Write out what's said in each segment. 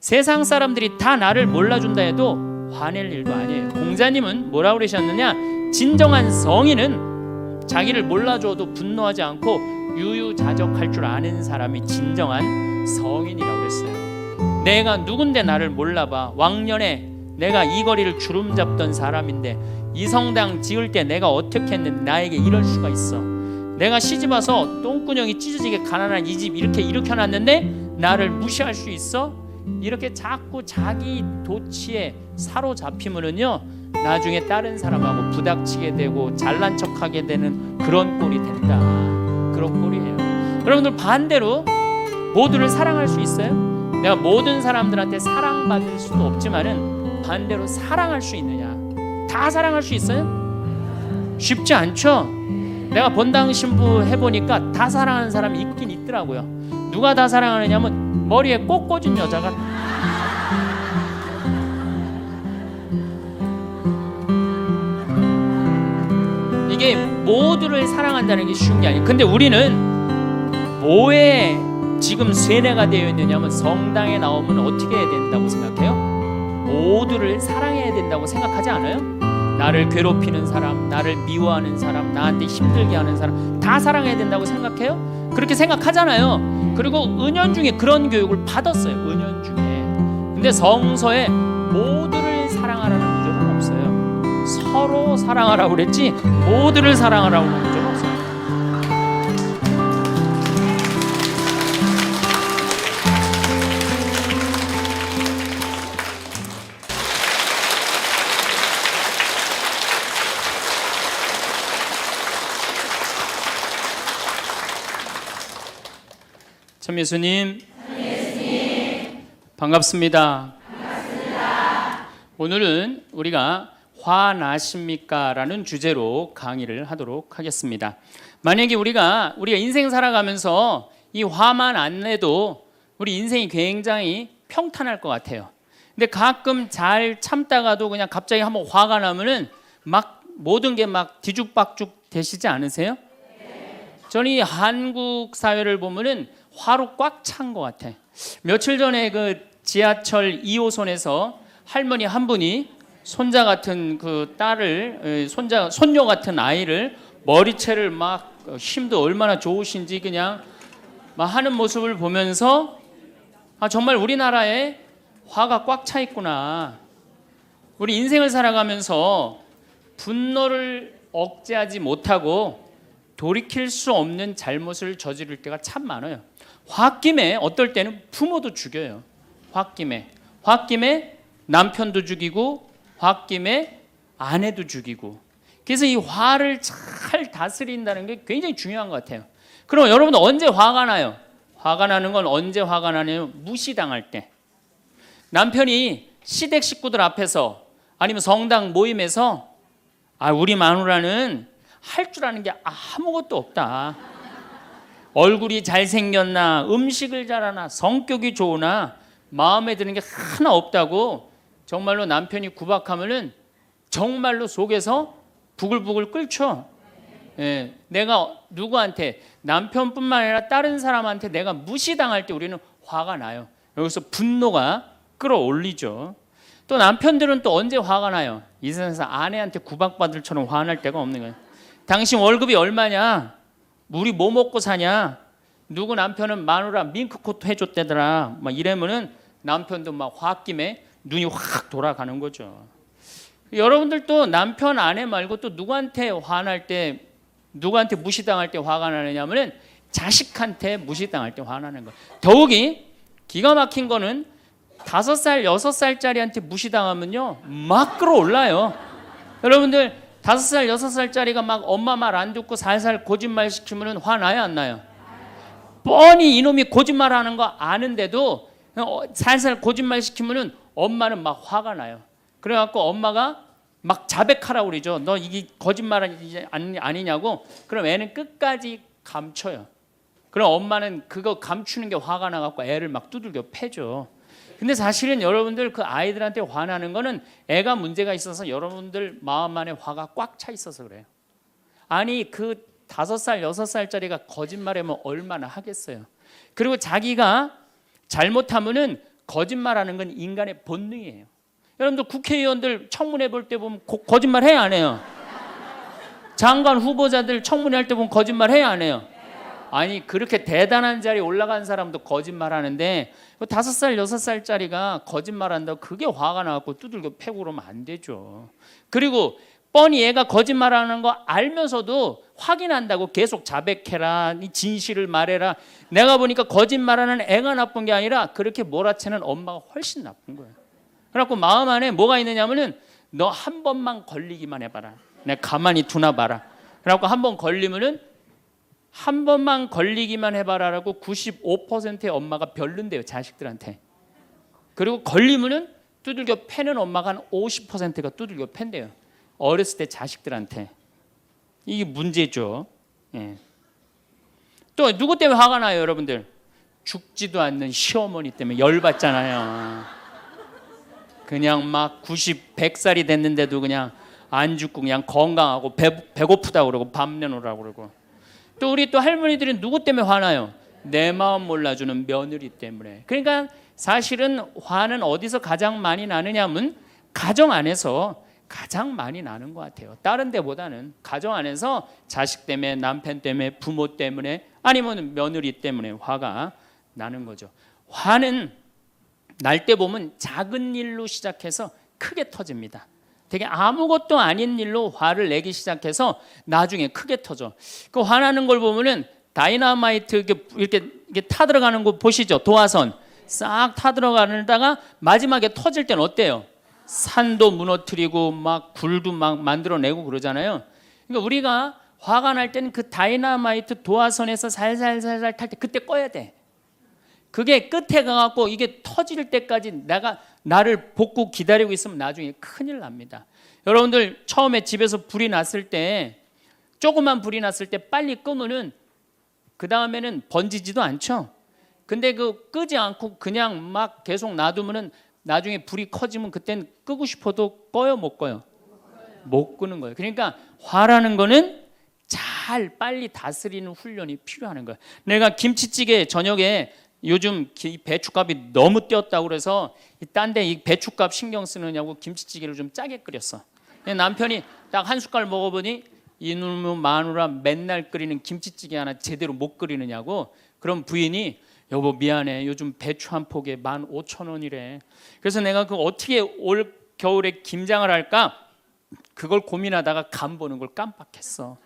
세상 사람들이 다 나를 몰라준다 해도 화낼 일도 아니에요. 공자님은 뭐라고 그러셨느냐, 진정한 성인은 자기를 몰라줘도 분노하지 않고 유유자적할 줄 아는 사람이 진정한 성인이라고 그랬어요. 내가 누군데 나를 몰라봐. 왕년에 내가 이 거리를 주름 잡던 사람인데 이 성당 지을 때 내가 어떻게 했는데 나에게 이럴 수가 있어. 내가 시집와서 똥구녕이 찢어지게 가난한 이 집 이렇게 일으켜놨는데 나를 무시할 수 있어? 이렇게 자꾸 자기 도취에 사로잡히면은요, 나중에 다른 사람하고 부닥치게 되고 잘난 척하게 되는 그런 꼴이 된다. 그런 꼴이에요. 여러분들 반대로 모두를 사랑할 수 있어요? 내가 모든 사람들한테 사랑받을 수도 없지만은 반대로 사랑할 수 있느냐? 다 사랑할 수 있어요? 쉽지 않죠? 내가 본당 신부 해보니까 다 사랑하는 사람이 있긴 있더라고요. 누가 다 사랑하느냐면 머리에 꽃 꽂은 여자가 이게 모두를 사랑한다는 게 쉬운 게 아니에요. 근데 우리는 뭐에 지금 세뇌가 되어 있느냐면 성당에 나오면 어떻게 해야 된다고 생각해요? 모두를 사랑해야 된다고 생각하지 않아요? 나를 괴롭히는 사람, 나를 미워하는 사람, 나한테 힘들게 하는 사람 다 사랑해야 된다고 생각해요? 그렇게 생각하잖아요. 그리고 은연중에 그런 교육을 받았어요. 은연중에. 근데 성서에 모두를 사랑하라는 구절은 없어요. 서로 사랑하라고 그랬지 모두를 사랑하라고 하는 구절은 없어요. 천예수님, 반갑습니다. 오늘은 우리가 화나십니까? 라는 주제로 강의를 하도록 하겠습니다. 만약에 우리가 인생 살아가면서 이 화만 안 내도 우리 인생이 굉장히 평탄할 것 같아요. 근데 가끔 잘 참다가도 그냥 갑자기 한번 화가 나면은 막 모든 게 막 뒤죽박죽 되시지 않으세요? 저는 이 한국 사회를 보면은 화로 꽉 찬 것 같아. 며칠 전에 그 지하철 2호선에서 할머니 한 분이 손자 같은 그 딸을 손녀 같은 아이를 머리채를 막 힘도 얼마나 좋으신지 그냥 막 하는 모습을 보면서 아, 정말 우리나라에 화가 꽉 차 있구나. 우리 인생을 살아가면서 분노를 억제하지 못하고 돌이킬 수 없는 잘못을 저지를 때가 참 많아요. 홧김에 어떨 때는 부모도 죽여요. 홧김에 남편도 죽이고 홧김에 아내도 죽이고. 그래서 이 화를 잘 다스린다는 게 굉장히 중요한 것 같아요. 그럼 여러분들 언제 화가 나요? 화가 나는 건 언제 화가 나냐면 무시당할 때. 남편이 시댁 식구들 앞에서 아니면 성당 모임에서 아, 우리 마누라는 할 줄 아는 게 아무것도 없다. 얼굴이 잘생겼나, 음식을 잘하나, 성격이 좋으나 마음에 드는 게 하나 없다고 정말로 남편이 구박하면은 정말로 속에서 부글부글 끓죠. 예, 내가 누구한테, 남편뿐만 아니라 다른 사람한테 내가 무시당할 때 우리는 화가 나요. 여기서 분노가 끌어올리죠. 또 남편들은 또 언제 화가 나요? 이 세상에서 아내한테 구박받을 처럼 화날 때가 없는 거예요. 당신 월급이 얼마냐? 우리 뭐 먹고 사냐? 누구 남편은 마누라 밍크코트 해줬대더라. 막 이러면은 남편도 막 홧김에 눈이 확 돌아가는 거죠. 여러분들도 남편 아내 말고 또 누구한테 화날 때, 누구한테 무시당할 때 화가 나느냐면은 자식한테 무시당할 때 화나는 거예요. 더욱이 기가 막힌 거는 5살, 6살짜리한테 무시당하면요 막 끌어올라요. 여러분들 5살, 6살짜리가 막 엄마 말 안 듣고 살살 거짓말 시키면 화나요, 안 나요? 뻔히 이놈이 거짓말하는 거 아는데도 살살 거짓말 시키면 엄마는 막 화가 나요. 그래갖고 엄마가 막 자백하라고 그러죠. 너 이게 거짓말 아니냐고. 그럼 애는 끝까지 감춰요. 그럼 엄마는 그거 감추는 게 화가 나갖고 애를 막 두들겨 패죠. 근데 사실은 여러분들 그 아이들한테 화나는 거는 애가 문제가 있어서 여러분들 마음 안에 화가 꽉 차 있어서 그래요. 아니 그 5살, 6살짜리가 거짓말하면 얼마나 하겠어요. 그리고 자기가 잘못하면은 거짓말하는 건 인간의 본능이에요. 여러분들 국회의원들 청문회 볼 때 보면 거짓말 해야 안 해요? 장관 후보자들 청문회 할 때 보면 거짓말 해야 안 해요? 아니 그렇게 대단한 자리에 올라간 사람도 거짓말하는데 5살 6살짜리가 거짓말한다고 그게 화가 나갖고 두들겨 패고 그러면 안 되죠. 그리고 뻔히 얘가 거짓말하는 거 알면서도 확인한다고 계속 자백해라, 진실을 말해라. 내가 보니까 거짓말하는 애가 나쁜 게 아니라 그렇게 몰아치는 엄마가 훨씬 나쁜 거예요. 그래갖고 마음 안에 뭐가 있느냐면은 너 한 번만 걸리기만 해봐라. 내가 가만히 두나 봐라. 그래갖고 한 번 걸리면은 한 번만 걸리기만 해봐라라고 95%의 엄마가 별론데요, 자식들한테. 그리고 걸리면은 두들겨 패는 엄마가 한 50%가 두들겨 팬대요. 어렸을 때 자식들한테. 이게 문제죠. 예. 또 누구 때문에 화가 나요, 여러분들? 죽지도 않는 시어머니 때문에 열받잖아요. 그냥 막 90, 100살이 됐는데도 그냥 안 죽고 그냥 건강하고 배고프다고 그러고 밥 내놓으라고 그러고. 또 우리 또 할머니들은 누구 때문에 화나요? 내 마음 몰라주는 며느리 때문에. 그러니까 사실은 화는 어디서 가장 많이 나느냐면 가정 안에서 가장 많이 나는 것 같아요. 다른 데보다는 가정 안에서 자식 때문에, 남편 때문에, 부모 때문에, 아니면 며느리 때문에 화가 나는 거죠. 화는 날 때 보면 작은 일로 시작해서 크게 터집니다. 되게 아무것도 아닌 일로 화를 내기 시작해서 나중에 크게 터져. 그 화나는 걸 보면은 다이너마이트 이렇게 타들어가는 거 보시죠? 도화선 싹 타들어가다가 마지막에 터질 때는 어때요? 산도 무너뜨리고 막 굴도 막 만들어내고 그러잖아요. 그러니까 우리가 화가 날 때는 그 다이너마이트 도화선에서 살살살살 탈 때 그때 꺼야 돼. 그게 끝에 가갖고 이게 터질 때까지 나를 복구 기다리고 있으면 나중에 큰일 납니다. 여러분들 처음에 집에서 불이 났을 때 조그만 불이 났을 때 빨리 끄면은 그 다음에는 번지지도 않죠. 근데 그 끄지 않고 그냥 막 계속 놔두면은 나중에 불이 커지면 그땐 끄고 싶어도 꺼요, 못 꺼요? 못 끄는 거예요. 그러니까 화라는 거는 잘 빨리 다스리는 훈련이 필요한 거예요. 내가 김치찌개 저녁에 요즘 배추값이 너무 뛰었다고 그래서 딴 데 이 배추값 신경 쓰느냐고 김치찌개를 좀 짜게 끓였어. 남편이 딱 한 숟갈 먹어보니 이놈의 마누라 맨날 끓이는 김치찌개 하나 제대로 못 끓이느냐고. 그럼 부인이 여보 미안해, 요즘 배추 한 포기에 15,000원이래. 그래서 내가 그 어떻게 올 겨울에 김장을 할까 그걸 고민하다가 간 보는 걸 깜빡했어.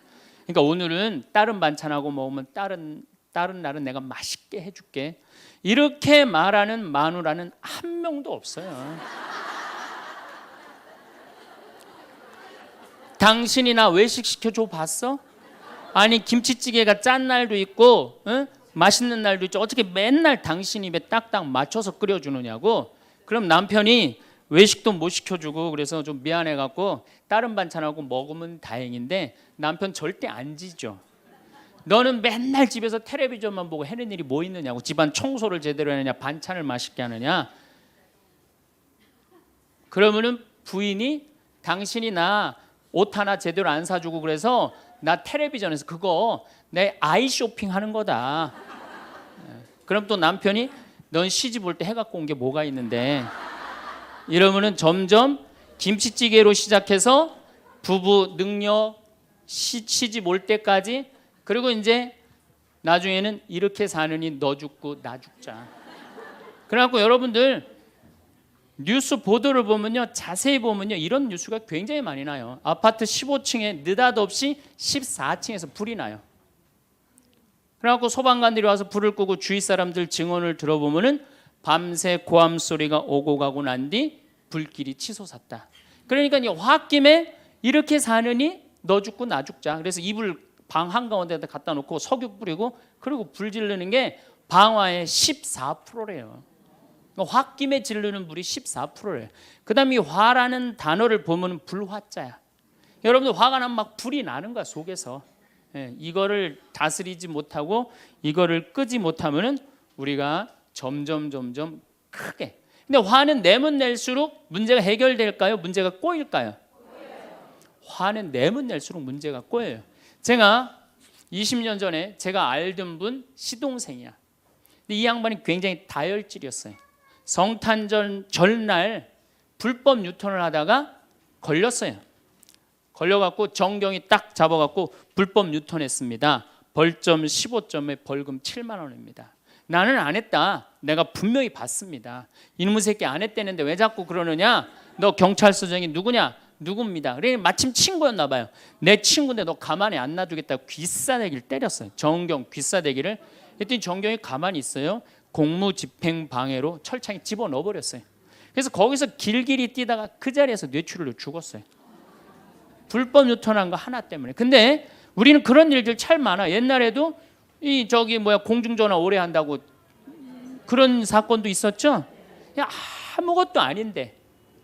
그러니까 오늘은 다른 반찬하고 먹으면 다른 날은 내가 맛있게 해줄게. 이렇게 말하는 마누라는 한 명도 없어요. 당신이나 외식 시켜줘 봤어? 아니 김치찌개가 짠 날도 있고 맛있는 날도 있죠. 어떻게 맨날 당신 입에 딱딱 맞춰서 끓여주느냐고. 그럼 남편이 외식도 못 시켜주고 그래서 좀 미안해갖고 다른 반찬하고 먹으면 다행인데 남편 절대 안 지죠. 너는 맨날 집에서 텔레비전만 보고 해는 일이 뭐 있느냐고. 집안 청소를 제대로 하느냐, 반찬을 맛있게 하느냐. 그러면은 부인이 당신이 나 옷 하나 제대로 안 사주고 그래서 나 텔레비전에서 그거 내 아이 쇼핑하는 거다. 그럼 또 남편이 넌 시집 올 때 해갖고 온 게 뭐가 있는데. 이러면은 점점 김치찌개로 시작해서 부부 능력 시집 올 때까지, 그리고 이제 나중에는 이렇게 사느니 너 죽고 나 죽자. 그래갖고 여러분들 뉴스 보도를 보면요, 자세히 보면요, 이런 뉴스가 굉장히 많이 나요. 아파트 15층에 느닷없이 14층에서 불이 나요. 그래갖고 소방관들이 와서 불을 끄고 주위 사람들 증언을 들어보면은 밤새 고함 소리가 오고 가고 난 뒤 불길이 치솟았다. 그러니까 이 홧김에 이렇게 사느니 너 죽고 나 죽자. 그래서 이불 방 한가운데다 갖다 놓고 석유 뿌리고 그리고 불 지르는 게 방화의 14%래요. 홧김에 지르는 불이 14%래요. 그 다음에 이 화라는 단어를 보면 불화자야. 여러분들 화가 나면 막 불이 나는 거야, 속에서. 이거를 다스리지 못하고 이거를 끄지 못하면은 우리가 점점 크게. 근데 화는 내면 낼수록 문제가 해결될까요? 문제가 꼬일까요? 화는 내면 낼수록 문제가 꼬여요. 제가 20년 전에 제가 알던 분 시동생이야. 근데 이 양반이 굉장히 다혈질이었어요. 성탄절 전날 불법 유턴을 하다가 걸렸어요. 걸려갖고 정경이 딱 잡아갖고 불법 유턴했습니다. 벌점 15점에 벌금 7만 원입니다. 나는 안 했다. 내가 분명히 봤습니다. 이놈의 새끼 안 했다는데 왜 자꾸 그러느냐? 너 경찰서장이 누구냐? 누굽니다. 그래 마침 친구였나 봐요. 내 친구인데 너 가만히 안 놔두겠다고 귀싸대기를 때렸어요. 정경 귀싸대기를. 했더니 정경이 가만히 있어요. 공무집행방해로 철창에 집어넣어 버렸어요. 그래서 거기서 길길이 뛰다가 그 자리에서 뇌출혈로 죽었어요. 불법 유턴한 거 하나 때문에. 근데 우리는 그런 일들 참 많아. 옛날에도 이 공중전화 오래 한다고 그런 사건도 있었죠. 그냥 아무것도 아닌데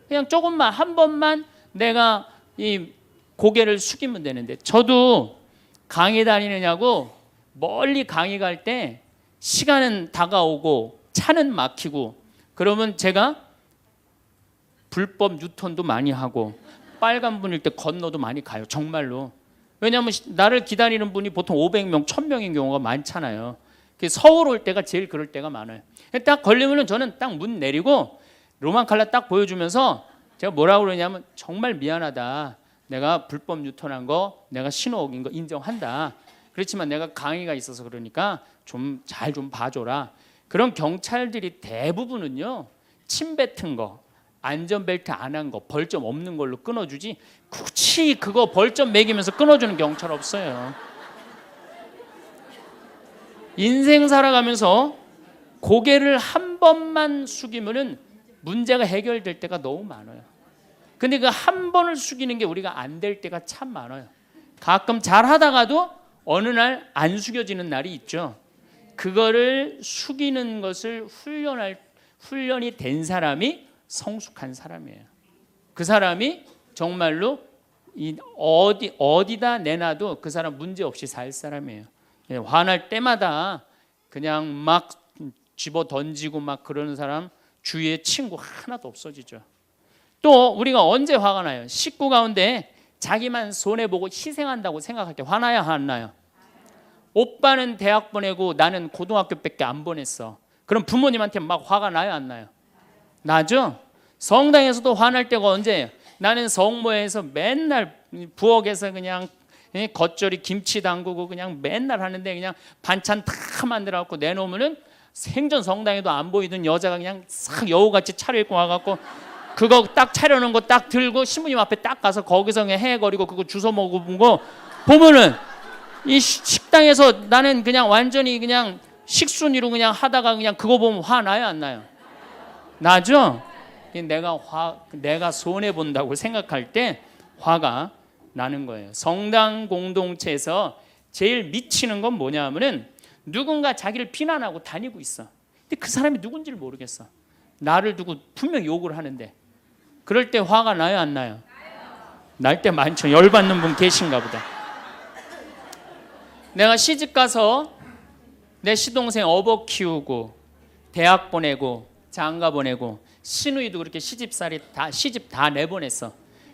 그냥 조금만 한 번만 내가 이 고개를 숙이면 되는데, 저도 강의 다니느냐고 멀리 강의 갈 때 시간은 다가오고 차는 막히고 그러면 제가 불법 유턴도 많이 하고 빨간불일 때 건너도 많이 가요. 정말로. 왜냐하면 나를 기다리는 분이 보통 500명, 1000명인 경우가 많잖아요. 서울 올 때가 제일 그럴 때가 많아요. 딱 걸리면 저는 딱 문 내리고 로만 칼라 딱 보여주면서 제가 뭐라고 그러냐면, 정말 미안하다. 내가 불법 유턴한 거, 내가 신호 어긴 거 인정한다. 그렇지만 내가 강의가 있어서 그러니까 좀 잘 좀 봐줘라. 그런 경찰들이 대부분은요, 침 뱉은 거, 안전벨트 안 한 거, 벌점 없는 걸로 끊어주지 굳이 그거 벌점 매기면서 끊어주는 경찰 없어요. 인생 살아가면서 고개를 한 번만 숙이면은 문제가 해결될 때가 너무 많아요. 근데 그 한 번을 숙이는 게 우리가 안 될 때가 참 많아요. 가끔 잘 하다가도 어느 날 안 숙여지는 날이 있죠. 그거를 숙이는 것을 훈련이 된 사람이 성숙한 사람이에요. 그 사람이 정말로 어디다 내놔도 그 사람 문제 없이 살 사람이에요. 화날 때마다 그냥 막 집어 던지고 막 그러는 사람 주위에 친구 하나도 없어지죠. 또 우리가 언제 화가 나요? 식구 가운데 자기만 손해보고 희생한다고 생각할 때 화나요, 안 나요? 오빠는 대학 보내고 나는 고등학교밖에 안 보냈어. 그럼 부모님한테 막 화가 나요, 안 나요? 나죠? 성당에서도 화날 때가 언제예요? 나는 성모에서 맨날 부엌에서 그냥 겉절이 김치 담그고 그냥 맨날 하는데, 그냥 반찬 다 만들어갖고 내놓으면은 생전 성당에도 안 보이던 여자가 그냥 싹 여우같이 차려입고 와갖고 그거 딱 차려놓은 거 딱 들고 신부님 앞에 딱 가서 거기서 그냥 헤거리고 그거 주워 먹은 거 보면은, 이 식당에서 나는 그냥 완전히 그냥 식순이로 그냥 하다가 그냥 그거 보면 화 나요, 안 나요? 나죠? 내가 손해 본다고 생각할 때 화가 나는 거예요. 성당 공동체에서 제일 미치는 건 뭐냐면은, 누군가 자기를 비난하고 다니고 있어. 근데 그 사람이 누군지를 모르겠어. 나를 두고 분명 욕을 하는데, 그럴 때 화가 나요, 안 나요? 날 때 많죠. 열받는 분 계신가 보다. 내가 시집 가서 내 시동생 어버 키우고 대학 보내고 장가 보내고 시누이도 그렇게 시집 다 내보냈어.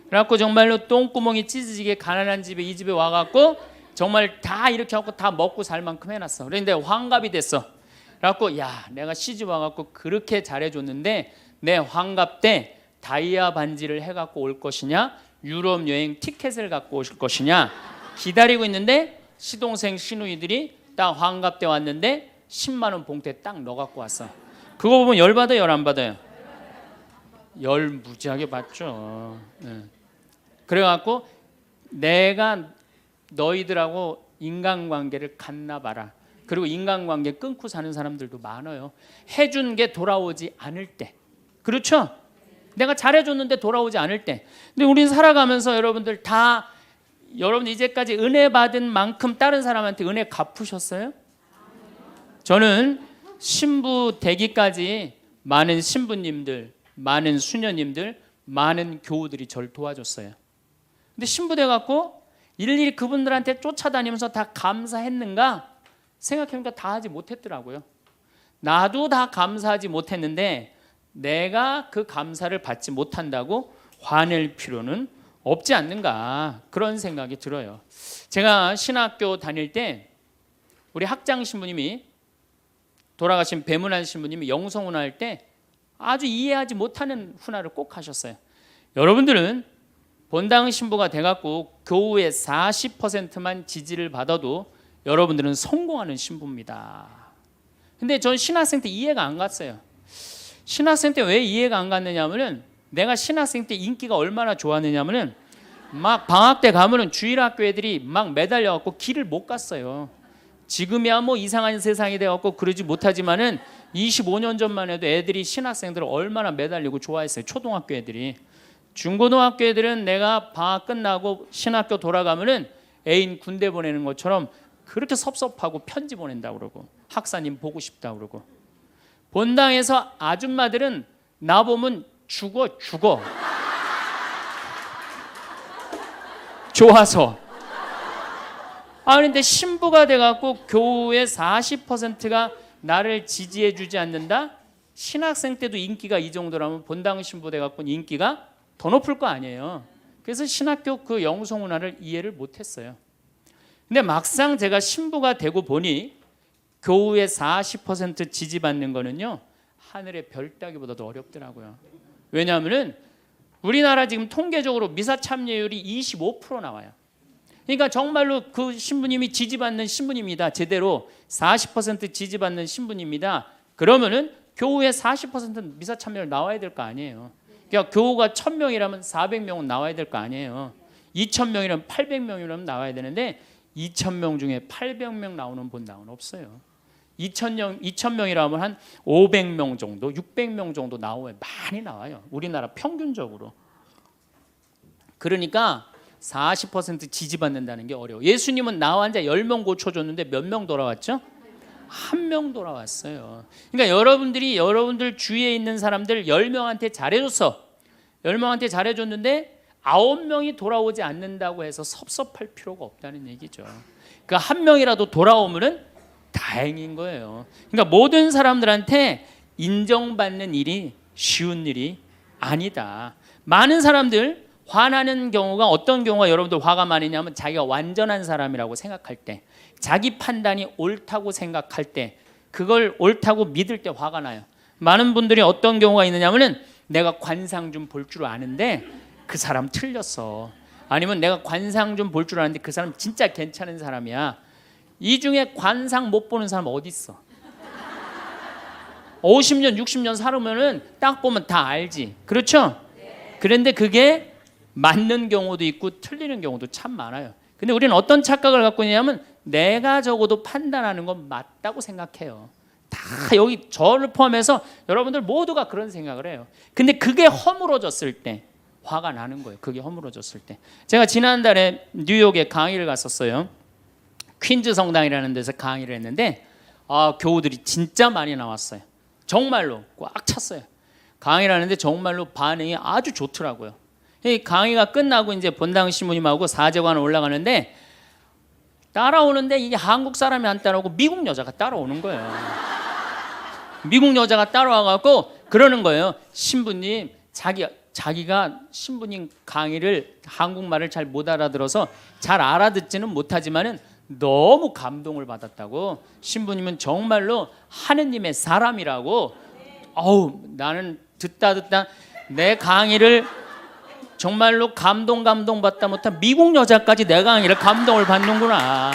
그래갖고 정말로 똥구멍이 찢어지게 가난한 집에, 이 집에 와갖고 정말 다 이렇게 하고 다 먹고 살 만큼 해놨어. 그런데 환갑이 됐어. 그래갖고 야, 내가 시집 와갖고 그렇게 잘해줬는데 내 환갑 때 다이아 반지를 해갖고 올 것이냐, 유럽 여행 티켓을 갖고 오실 것이냐 기다리고 있는데, 시동생 시누이들이 딱 환갑 때 왔는데 10만 원 봉투에 딱 넣어갖고 왔어. 그거 보면 열 받아요, 열 안 받아요? 열 무지하게 받죠. 그래갖고 내가 너희들하고 인간관계를 갖나 봐라. 그리고 인간관계 끊고 사는 사람들도 많아요. 해준 게 돌아오지 않을 때. 그렇죠? 내가 잘해줬는데 돌아오지 않을 때. 근데 우리는 살아가면서 여러분들 이제까지 은혜 받은 만큼 다른 사람한테 은혜 갚으셨어요? 저는 신부 되기까지 많은 신부님들, 많은 수녀님들, 많은 교우들이 저를 도와줬어요. 근데 신부 돼갖고 일일이 그분들한테 쫓아다니면서 다 감사했는가 생각해보니까 다 하지 못했더라고요. 나도 다 감사하지 못했는데 내가 그 감사를 받지 못한다고 화낼 필요는 없지 않는가, 그런 생각이 들어요. 제가 신학교 다닐 때 우리 학장 신부님이, 돌아가신 배문환 신부님이 영성훈 할 때 아주 이해하지 못하는 훈화를 꼭 하셨어요. 여러분들은 본당 신부가 돼갖고 교우의 40%만 지지를 받아도 여러분들은 성공하는 신부입니다. 근데 전 신학생 때 이해가 안 갔어요. 신학생 때 왜 이해가 안 갔느냐면은 내가 신학생 때 인기가 얼마나 좋았느냐면은 막 방학 때 가면은 주일학교 애들이 막 매달려갖고 길을 못 갔어요. 지금이야 뭐 이상한 세상이 돼갖고 그러지 못하지만은 25년 전만 해도 애들이 신학생들을 얼마나 매달리고 좋아했어요. 초등학교 애들이. 중고등학교 애들은 내가 방학 끝나고 신학교 돌아가면은 애인 군대 보내는 것처럼 그렇게 섭섭하고 편지 보낸다고 그러고 학사님 보고 싶다고 그러고. 본당에서 아줌마들은 나 보면 죽어. 좋아서. 그런데 신부가 돼갖고 교우의 40%가 나를 지지해 주지 않는다? 신학생 때도 인기가 이 정도라면 본당 신부 돼갖고 인기가 더 높을 거 아니에요. 그래서 신학교 그 영성문화를 이해를 못했어요. 근데 막상 제가 신부가 되고 보니 교우의 40% 지지받는 거는요, 하늘의 별 따기보다도 어렵더라고요. 왜냐하면은 우리나라 지금 통계적으로 미사 참여율이 25% 나와요. 그러니까 정말로 그 신부님이 지지받는 신부님이다. 제대로 40% 지지받는 신부님이다. 그러면은 교우의 40%는 미사 참여율 나와야 될 거 아니에요. 그러니까 교우가 1000명이라면 400명은 나와야 될 거 아니에요. 2000명이라면 800명이라면 나와야 되는데 2000명 중에 800명 나오는 본당은 없어요. 2000명이라면 한 500명 정도, 600명 정도 나와요. 많이 나와요. 우리나라 평균적으로. 그러니까 40% 지지받는다는 게 어려워. 예수님은 나 환자 10명 고쳐줬는데 몇 명 돌아왔죠? 1명 돌아왔어요. 그러니까 여러분들이 여러분들 주위에 있는 사람들 10명한테 잘해줬어. 10명한테 잘해줬는데 9명이 돌아오지 않는다고 해서 섭섭할 필요가 없다는 얘기죠. 그러니까 1명이라도 돌아오면은 다행인 거예요. 그러니까 모든 사람들한테 인정받는 일이 쉬운 일이 아니다. 많은 사람들 화나는 경우가 어떤 경우가 여러분들 화가 많으냐면 자기가 완전한 사람이라고 생각할 때, 자기 판단이 옳다고 생각할 때, 그걸 옳다고 믿을 때 화가 나요. 많은 분들이 어떤 경우가 있느냐면은 내가 관상 좀 볼 줄 아는데 그 사람 틀렸어. 아니면 내가 관상 좀 볼 줄 아는데 그 사람 진짜 괜찮은 사람이야. 이 중에 관상 못 보는 사람 어디 있어? 50년, 60년 살으면은 딱 보면 다 알지. 그렇죠? 그런데 그게 맞는 경우도 있고 틀리는 경우도 참 많아요. 근데 우리는 어떤 착각을 갖고 있냐면 내가 적어도 판단하는 건 맞다고 생각해요. 다 여기 저를 포함해서 여러분들 모두가 그런 생각을 해요. 근데 그게 허물어졌을 때 화가 나는 거예요. 그게 허물어졌을 때. 제가 지난달에 뉴욕에 강의를 갔었어요. 퀸즈 성당이라는 데서 강의를 했는데 교우들이 진짜 많이 나왔어요. 정말로 꽉 찼어요. 강의를 하는데 정말로 반응이 아주 좋더라고요. 이 강의가 끝나고 이제 본당 신부님하고 사제관을 올라가는데 따라오는데 이게 한국 사람이 안 따라오고 미국 여자가 따라오는 거예요. 미국 여자가 따라와갖고 그러는 거예요. 신부님, 자기가 신부님 강의를 한국말을 잘 못 알아들어서 잘 알아듣지는 못하지만은 너무 감동을 받았다고. 신부님은 정말로 하느님의 사람이라고. 나는 듣다 내 강의를 정말로 감동받다 못한 미국 여자까지 내 강의를 감동을 받는구나.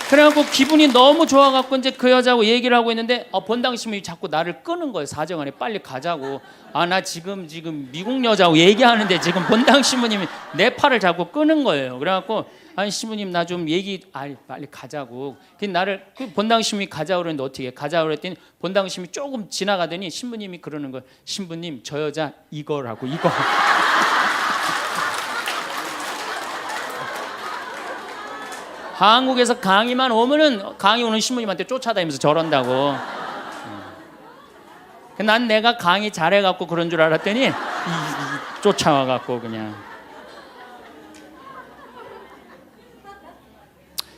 그래갖고 기분이 너무 좋아갖고 이제 그 여자하고 얘기를 하고 있는데 본당 신부님이 자꾸 나를 끄는 거예요. 사정안에 빨리 가자고. 나 지금 미국 여자하고 얘기하는데 지금 본당 신부님이 내 팔을 자꾸 끄는 거예요. 그래갖고 아니 신부님 나 좀 빨리 가자고. 나를 본당 신부님이 가자고 그랬는데 어떻게 가자고 그랬더니 본당 신부님이 조금 지나가더니 신부님이 그러는 거예요. 신부님 저 여자 이거라고 이거. 한국에서 강의만 오면은 강의 오는 신부님한테 쫓아다니면서 저런다고. 난 내가 강의 잘해갖고 그런 줄 알았더니 쫓아와갖고 그냥.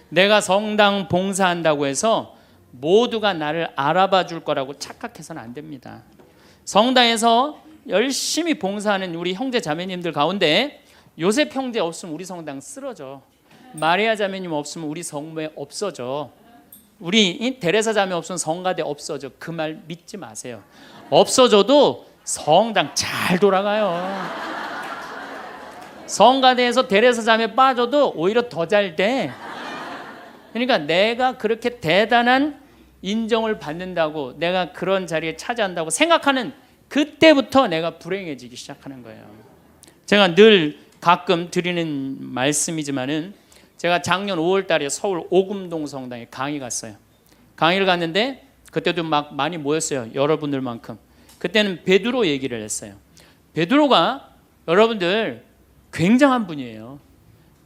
내가 성당 봉사한다고 해서 모두가 나를 알아봐 줄 거라고 착각해서는 안 됩니다. 성당에서 열심히 봉사하는 우리 형제 자매님들 가운데 요셉 형제 없으면 우리 성당 쓰러져. 마리아 자매님 없으면 우리 성모에 없어져. 우리 데레사 자매 없으면 성가대 없어져. 그 말 믿지 마세요. 없어져도 성당 잘 돌아가요. 성가대에서 데레사 자매 빠져도 오히려 더 잘 돼. 그러니까 내가 그렇게 대단한 인정을 받는다고, 내가 그런 자리에 차지한다고 생각하는 그때부터 내가 불행해지기 시작하는 거예요. 제가 늘 가끔 드리는 말씀이지만은, 제가 작년 5월 달에 서울 오금동 성당에 강의 갔어요. 강의를 갔는데 그때도 막 많이 모였어요. 여러분들만큼. 그때는 베드로 얘기를 했어요. 베드로가 여러분들 굉장한 분이에요.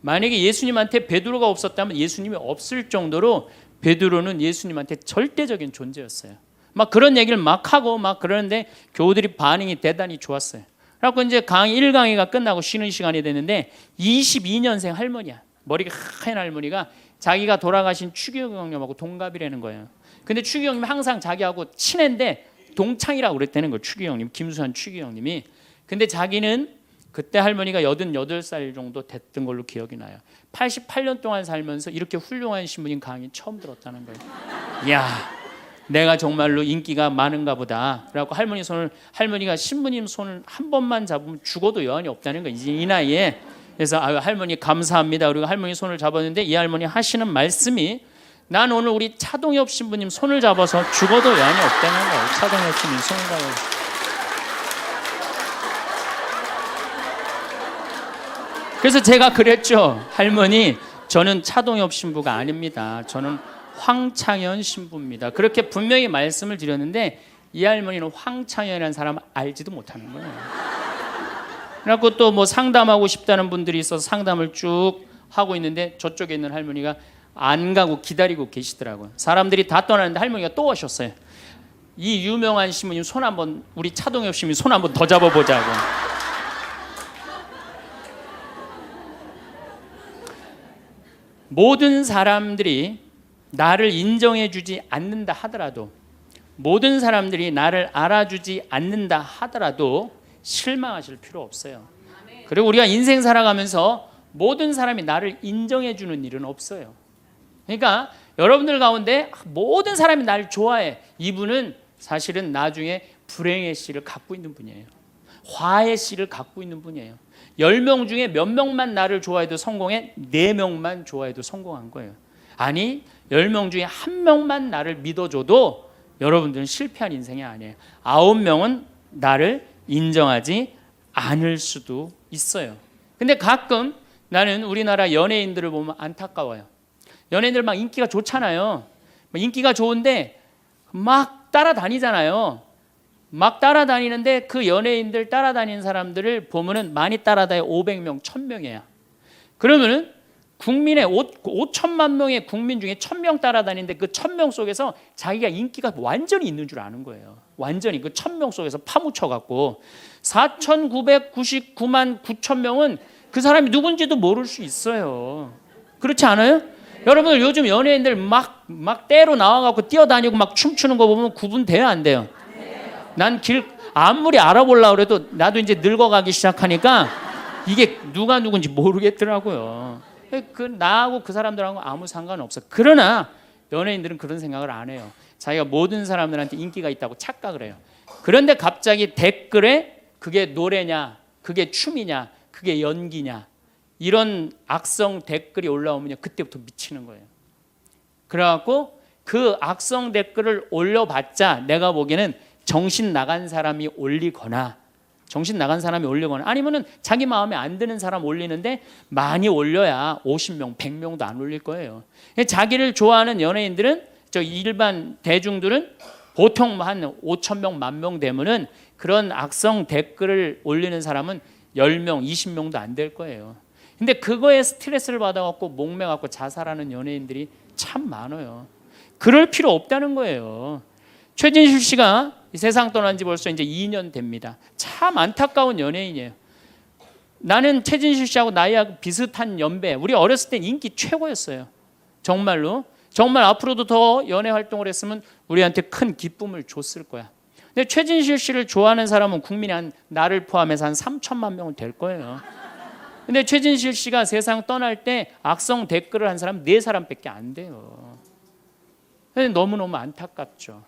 만약에 예수님한테 베드로가 없었다면 예수님이 없을 정도로 베드로는 예수님한테 절대적인 존재였어요. 막 그런 얘기를 막 하고 막 그러는데 교우들이 반응이 대단히 좋았어요. 그래서 이제 강의 1강의가 끝나고 쉬는 시간이 됐는데 22년생 할머니야. 머리가 하얀 할머니가 자기가 돌아가신 추기경 형님하고 동갑이라는 거예요. 근데 추기경 형님 항상 자기하고 친한데 동창이라고 그랬다는 거예요. 추기경 형님, 김수환 추기경 형님이. 근데 자기는 그때 할머니가 88살 정도 됐던 걸로 기억이 나요. 88년 동안 살면서 이렇게 훌륭한 신부님 강의 처음 들었다는 거예요. 이야, 내가 정말로 인기가 많은가 보다. 그래갖고 할머니가 신부님 손을 한 번만 잡으면 죽어도 여한이 없다는 거예요. 이제 이 나이에. 그래서 할머니 감사합니다. 그리고 할머니 손을 잡았는데 이 할머니 하시는 말씀이, 난 오늘 우리 차동엽 신부님 손을 잡아서 죽어도 여한이 없다는 거예요. 차동엽 신부님 손을 잡아서. 그래서 제가 그랬죠. 할머니, 저는 차동엽 신부가 아닙니다. 저는 황창현 신부입니다. 그렇게 분명히 말씀을 드렸는데 이 할머니는 황창현이라는 사람을 알지도 못하는 거예요. 그래갖고 또 뭐 상담하고 싶다는 분들이 있어서 상담을 쭉 하고 있는데 저쪽에 있는 할머니가 안 가고 기다리고 계시더라고요. 사람들이 다 떠나는데 할머니가 또 오셨어요. 이 유명한 신부님 손 한번, 우리 차동엽 신부님 손 한번 더 잡아보자고. 모든 사람들이 나를 인정해주지 않는다 하더라도, 모든 사람들이 나를 알아주지 않는다 하더라도 실망하실 필요 없어요. 그리고 우리가 인생 살아가면서 모든 사람이 나를 인정해주는 일은 없어요. 그러니까 여러분들 가운데 모든 사람이 나를 좋아해. 이분은 사실은 나중에 불행의 씨를 갖고 있는 분이에요. 화의 씨를 갖고 있는 분이에요. 10명 중에 몇 명만 나를 좋아해도 성공해? 4명만 좋아해도 성공한 거예요. 아니, 10명 중에 1명만 나를 믿어줘도 여러분들은 실패한 인생이 아니에요. 9명은 나를 인정하지 않을 수도 있어요. 근데 가끔 나는 우리나라 연예인들을 보면 안타까워요. 연예인들 막 인기가 좋잖아요. 인기가 좋은데 막 따라다니잖아요. 막 따라다니는데 그 연예인들 따라다니는 사람들을 보면은 많이 따라다녀 500명, 1000명이야. 그러면은 국민의 5천만 명의 국민 중에 1000명 따라다니는데 그 1000명 속에서 자기가 인기가 완전히 있는 줄 아는 거예요. 완전히 그 1000명 속에서 파묻혀 갖고 4999만 9천 명은 그 사람이 누군지도 모를 수 있어요. 그렇지 않아요? 여러분들 요즘 연예인들 막 때로 나와 갖고 뛰어다니고 막 춤추는 거 보면 구분돼요, 안 돼요? 난 아무리 알아보려고 해도 나도 이제 늙어가기 시작하니까 이게 누가 누군지 모르겠더라고요. 나하고 그 사람들하고 아무 상관없어. 그러나 연예인들은 그런 생각을 안 해요. 자기가 모든 사람들한테 인기가 있다고 착각을 해요. 그런데 갑자기 댓글에 그게 노래냐, 그게 춤이냐, 그게 연기냐, 이런 악성 댓글이 올라오면 그때부터 미치는 거예요. 그래갖고 그 악성 댓글을 올려봤자 내가 보기에는 정신 나간 사람이 올리거나 아니면은 자기 마음에 안 드는 사람 올리는데 많이 올려야 50명, 100명도 안 올릴 거예요. 자기를 좋아하는 연예인들은, 저 일반 대중들은 보통 한 5,000명, 10,000명 되면은 그런 악성 댓글을 올리는 사람은 10명, 20명도 안 될 거예요. 근데 그거에 스트레스를 받아갖고 목매갖고 자살하는 연예인들이 참 많아요. 그럴 필요 없다는 거예요. 최진실 씨가 이 세상 떠난 지 벌써 이제 2년 됩니다. 참 안타까운 연예인이에요. 나는 최진실 씨하고 나이하고 비슷한 연배. 우리 어렸을 땐 인기 최고였어요. 정말로. 정말 앞으로도 더 연애 활동을 했으면 우리한테 큰 기쁨을 줬을 거야. 근데 최진실 씨를 좋아하는 사람은 국민이 나를 포함해서 한 3천만 명은 될 거예요. 근데 최진실 씨가 세상 떠날 때 악성 댓글을 한 사람 4사람밖에 안 돼요. 너무너무 안타깝죠.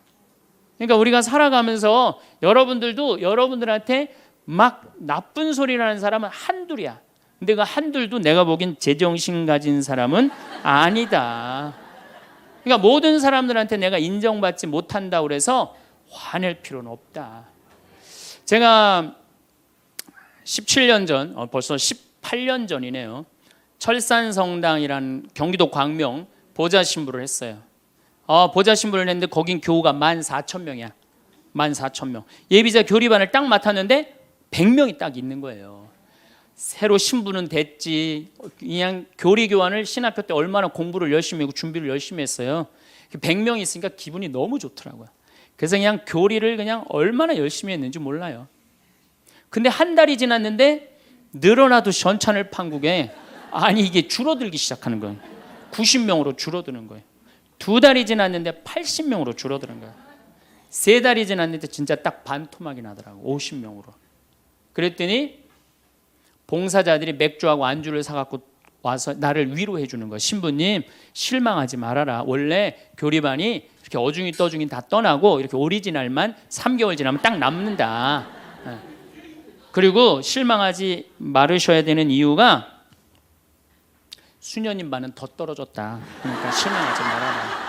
그러니까 우리가 살아가면서 여러분들도 여러분들한테 막 나쁜 소리를 하는 사람은 한둘이야. 근데 그 한둘도 내가 보기엔 제정신 가진 사람은 아니다. 그러니까 모든 사람들한테 내가 인정받지 못한다고 그래서 화낼 필요는 없다. 제가 17년 전, 벌써 18년 전이네요. 철산성당이라는 경기도 광명 보좌 신부를 했어요. 보좌 신부를 했는데 거긴 교우가 14,000명이야. 14,000명. 예비자 교리반을 딱 맡았는데 100명이 딱 있는 거예요. 새로 신부는 됐지. 그냥 교리 교환을 신학교 때 얼마나 공부를 열심히 하고 준비를 열심히 했어요. 100명이 있으니까 기분이 너무 좋더라고요. 그래서 그냥 교리를 그냥 얼마나 열심히 했는지 몰라요. 근데 한 달이 지났는데 늘어나도 전찬을 판국에 아니 이게 줄어들기 시작하는 거예요. 90명으로 줄어드는 거예요. 2달이 지났는데 80명으로 줄어드는 거예요. 3달이 지났는데 진짜 딱 반토막이 나더라고. 50명으로. 그랬더니 봉사자들이 맥주하고 안주를 사갖고 와서 나를 위로해 주는 거예요. 신부님 실망하지 말아라. 원래 교리반이 이렇게 어중이 떠중이 다 떠나고 이렇게 오리지널만 3개월 지나면 딱 남는다. 그리고 실망하지 말으셔야 되는 이유가 수녀님 반은 더 떨어졌다. 그러니까 실망하지 말아라.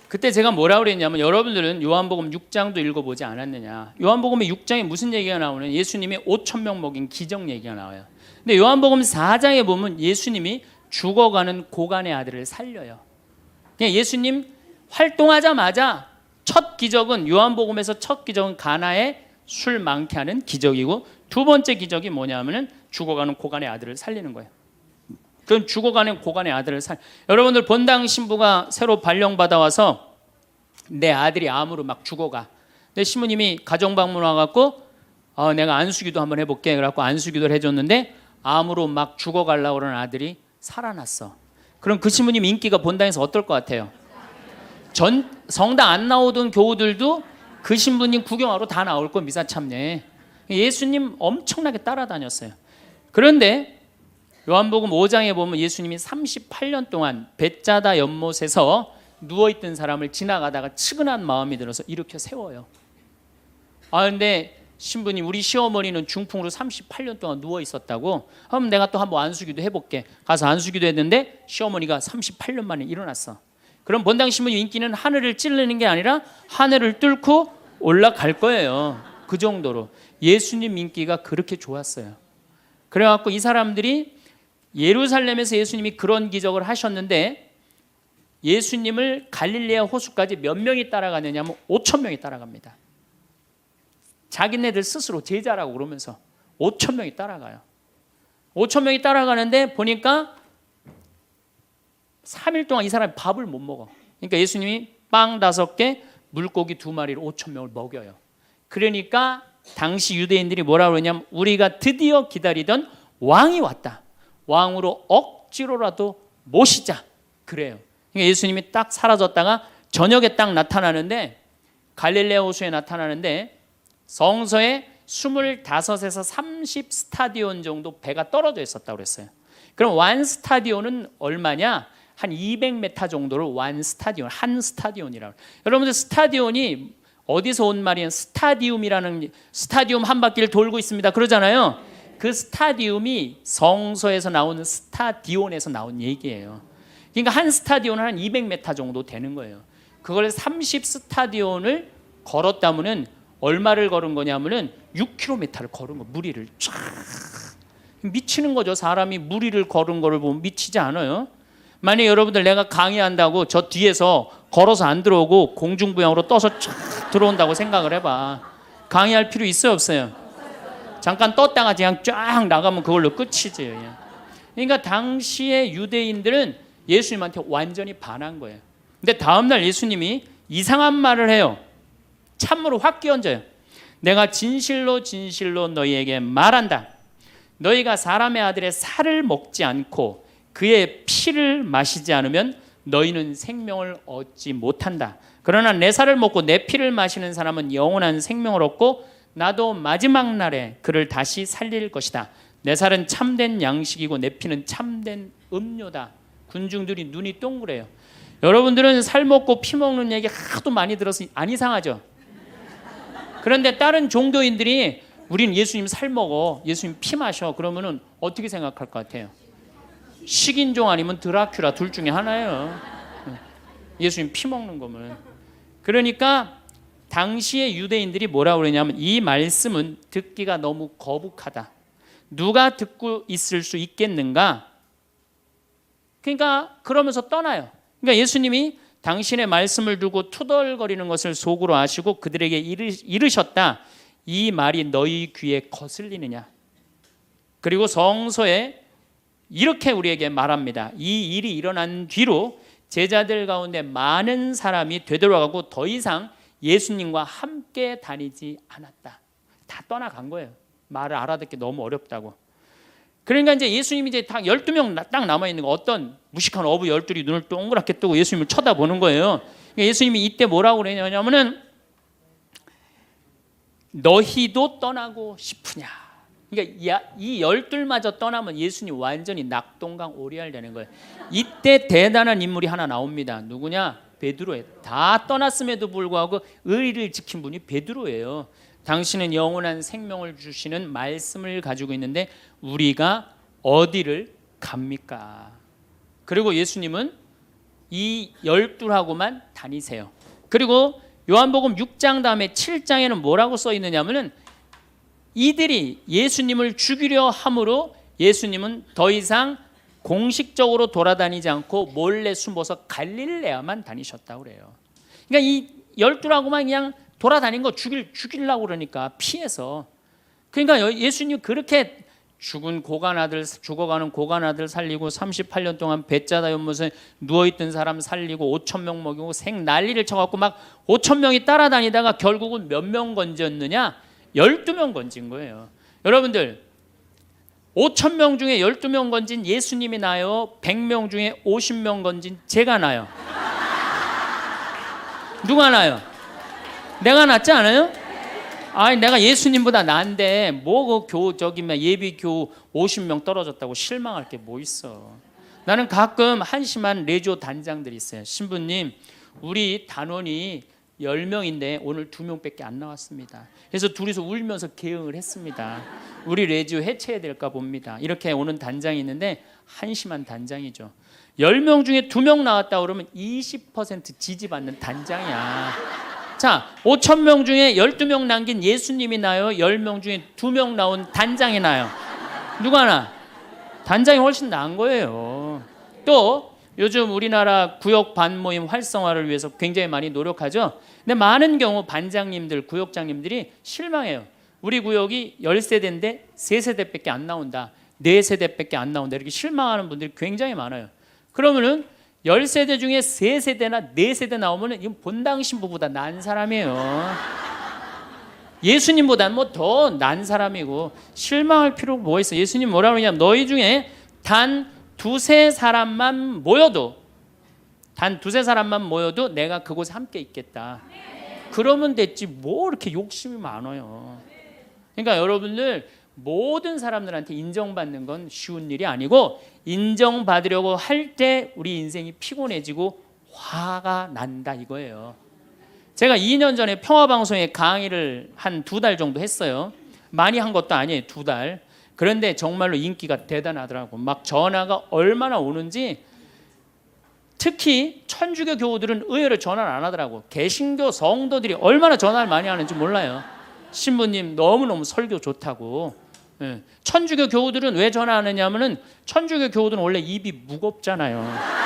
그때 제가 뭐라고 그랬냐면 여러분들은 요한복음 6장도 읽어보지 않았느냐. 요한복음 6장에 무슨 얘기가 나오는 예수님이 5,000명 먹인 기적 얘기가 나와요. 근데 요한복음 4장에 보면 예수님이 죽어가는 고간의 아들을 살려요. 그냥 예수님 활동하자마자 첫 기적은 요한복음에서 첫 기적은 가나에 술 많게 하는 기적이고 두 번째 기적이 뭐냐면은 죽어가는 고간의 아들을 살리는 거예요. 그럼 죽어가는 고간의 아들을 여러분들 본당 신부가 새로 발령받아 와서 내 아들이 암으로 막 죽어가. 근데 신부님이 가정 방문 와갖고 내가 안수기도 한번 해볼게. 그래갖고 안수기도를 해줬는데 암으로 막 죽어가려고 그러는 아들이 살아났어. 그럼 그 신부님 인기가 본당에서 어떨 것 같아요? 성당 안 나오던 교우들도 그 신부님 구경하러 다 나올 거 미사 참례. 예수님 엄청나게 따라다녔어요. 그런데 요한복음 5장에 보면 예수님이 38년 동안 벳자다 연못에서 누워있던 사람을 지나가다가 측은한 마음이 들어서 일으켜 세워요. 근데 신부님 우리 시어머니는 중풍으로 38년 동안 누워있었다고. 그럼 내가 또 한번 안수기도 해볼게. 가서 안수기도 했는데 시어머니가 38년 만에 일어났어. 그럼 본당 신부님 인기는 하늘을 찌르는 게 아니라 하늘을 뚫고 올라갈 거예요. 그 정도로 예수님 인기가 그렇게 좋았어요. 그래갖고 이 사람들이 예루살렘에서 예수님이 그런 기적을 하셨는데 예수님을 갈릴레아 호수까지 몇 명이 따라가느냐 하면 5,000명이 따라갑니다. 자기네들 스스로 제자라고 그러면서 5,000명이 따라가요. 5,000명이 따라가는데 보니까 3일 동안 이 사람이 밥을 못 먹어. 그러니까 예수님이 빵 5개, 물고기 2마리로 5,000명을 먹여요. 그러니까 당시 유대인들이 뭐라고 그러냐면 우리가 드디어 기다리던 왕이 왔다. 왕으로 억지로라도 모시자. 그래요. 그러니까 예수님이 딱 사라졌다가 저녁에 딱 나타나는데 갈릴레아 호수에 나타나는데 성서에 25에서 30 스타디온 정도 배가 떨어져 있었다고 그랬어요. 그럼 완 스타디온은 얼마냐? 한 200m 정도를 완 스타디온, 한 스타디온이라고. 여러분들 스타디온이 어디서 온 말이에요? 스타디움이라는 스타디움 한 바퀴를 돌고 있습니다. 그러잖아요. 그 스타디움이 성서에서 나오는 스타디온에서 나온 얘기예요. 그러니까 한 스타디온은 한 200m 정도 되는 거예요. 그걸 30 스타디온을 걸었다면은 얼마를 걸은 거냐면은 6km를 걸은 거. 무리를 쫙 미치는 거죠. 사람이 무리를 걸은 거를 보면 미치지 않아요? 만약 여러분들 내가 강의한다고 저 뒤에서 걸어서 안 들어오고 공중부양으로 떠서 쫙 들어온다고 생각을 해봐. 강의할 필요 있어요 없어요? 잠깐 떴다가 그냥 쫙 나가면 그걸로 끝이지. 그러니까 당시의 유대인들은 예수님한테 완전히 반한 거예요. 근데 다음날 예수님이 이상한 말을 해요. 참으로 확 끼얹어요. 내가 진실로 진실로 너희에게 말한다. 너희가 사람의 아들의 살을 먹지 않고 그의 피를 마시지 않으면 너희는 생명을 얻지 못한다. 그러나 내 살을 먹고 내 피를 마시는 사람은 영원한 생명을 얻고 나도 마지막 날에 그를 다시 살릴 것이다. 내 살은 참된 양식이고 내 피는 참된 음료다. 군중들이 눈이 동그래요. 여러분들은 살 먹고 피 먹는 얘기 하도 많이 들어서 안 이상하죠? 그런데 다른 종교인들이 우린 예수님 살 먹어, 예수님 피 마셔, 그러면은 어떻게 생각할 것 같아요? 식인종 아니면 드라큘라 둘 중에 하나예요. 예수님 피 먹는 거면. 그러니까 당시의 유대인들이 뭐라고 그러냐면 이 말씀은 듣기가 너무 거북하다. 누가 듣고 있을 수 있겠는가? 그러니까 그러면서 떠나요. 그러니까 예수님이 당신의 말씀을 두고 투덜거리는 것을 속으로 아시고 그들에게 이르셨다. 이 말이 너희 귀에 거슬리느냐? 그리고 성서에 이렇게 우리에게 말합니다. 이 일이 일어난 뒤로 제자들 가운데 많은 사람이 되돌아가고 더 이상 예수님과 함께 다니지 않았다. 다 떠나간 거예요. 말을 알아듣기 너무 어렵다고. 그러니까 이제 예수님이 이제 딱 12명 딱 남아 있는 거, 어떤 무식한 어부 12이 눈을 동그랗게 뜨고 예수님을 쳐다보는 거예요. 그러니까 예수님이 이때 뭐라고 그러냐면은 너희도 떠나고 싶으냐. 그러니까 이 12마저 떠나면 예수님 완전히 낙동강 오리알 되는 거예요. 이때 대단한 인물이 하나 나옵니다. 누구냐? 베드로예요. 다 떠났음에도 불구하고 의리를 지킨 분이 베드로예요. 당신은 영원한 생명을 주시는 말씀을 가지고 있는데 우리가 어디를 갑니까? 그리고 예수님은 이 12하고만 다니세요. 그리고 요한복음 6장 다음에 7장에는 뭐라고 써 있느냐면은 이들이 예수님을 죽이려 함으로 예수님은 더 이상 공식적으로 돌아다니지 않고 몰래 숨어서 갈릴레아만 다니셨다고 그래요. 그러니까 이 12하고만 그냥 돌아다닌 거 죽이려고 그러니까 피해서. 그러니까 예수님 그렇게 죽어가는 고간 아들 살리고 38년 동안 배짜다 연못에 누워있던 사람 살리고 5천 명 먹이고 생 난리를 쳐갖고 막 5천 명이 따라다니다가 결국은 몇 명 건졌느냐? 12명 건진 거예요. 여러분들 5천 명 중에 12명 건진 예수님이 나요? 100명 중에 50명 건진 제가 나요? 누가 나요? 내가 낫지 않아요? 아니 내가 예수님보다 나은데 뭐 그 예비교 50명 떨어졌다고 실망할 게 뭐 있어. 나는 가끔 한심한 레지오 단장들이 있어요. 신부님 우리 단원이 10명인데 오늘 2명밖에 안 나왔습니다. 그래서 둘이서 울면서 개응을 했습니다. 우리 레지오 해체해야 될까 봅니다. 이렇게 오는 단장이 있는데 한심한 단장이죠. 10명 중에 2명 나왔다 그러면 20% 지지받는 단장이야. 자, 5천 명 중에 12명 남긴 예수님이 나요? 10명 중에 2명 나온 단장이 나요? 누가 나? 단장이 훨씬 나은 거예요. 또 요즘 우리나라 구역 반모임 활성화를 위해서 굉장히 많이 노력하죠. 근데 많은 경우 반장님들, 구역장님들이 실망해요. 우리 구역이 10세대인데 3세대밖에 안 나온다. 4세대밖에 안 나온다. 이렇게 실망하는 분들이 굉장히 많아요. 그러면은 10세대 중에 3세대나 4세대 나오면 이건 본당 신부보다 난 사람이에요. 예수님보다는 뭐 더 난 사람이고 실망할 필요가 뭐 있어. 예수님 뭐라고 그러냐면 너희 중에 단 두세 사람만 모여도 내가 그곳에 함께 있겠다. 그러면 됐지 뭐 이렇게 욕심이 많아요. 그러니까 여러분들 모든 사람들한테 인정받는 건 쉬운 일이 아니고 인정받으려고 할 때 우리 인생이 피곤해지고 화가 난다 이거예요. 제가 2년 전에 평화방송에 강의를 한 2달 정도 했어요. 많이 한 것도 아니에요. 2달. 그런데 정말로 인기가 대단하더라고. 막 전화가 얼마나 오는지. 특히 천주교 교우들은 의외로 전화를 안 하더라고. 개신교 성도들이 얼마나 전화를 많이 하는지 몰라요. 신부님 너무너무 설교 좋다고. 천주교 교우들은 왜 전화하느냐 하면은 천주교 교우들은 원래 입이 무겁잖아요.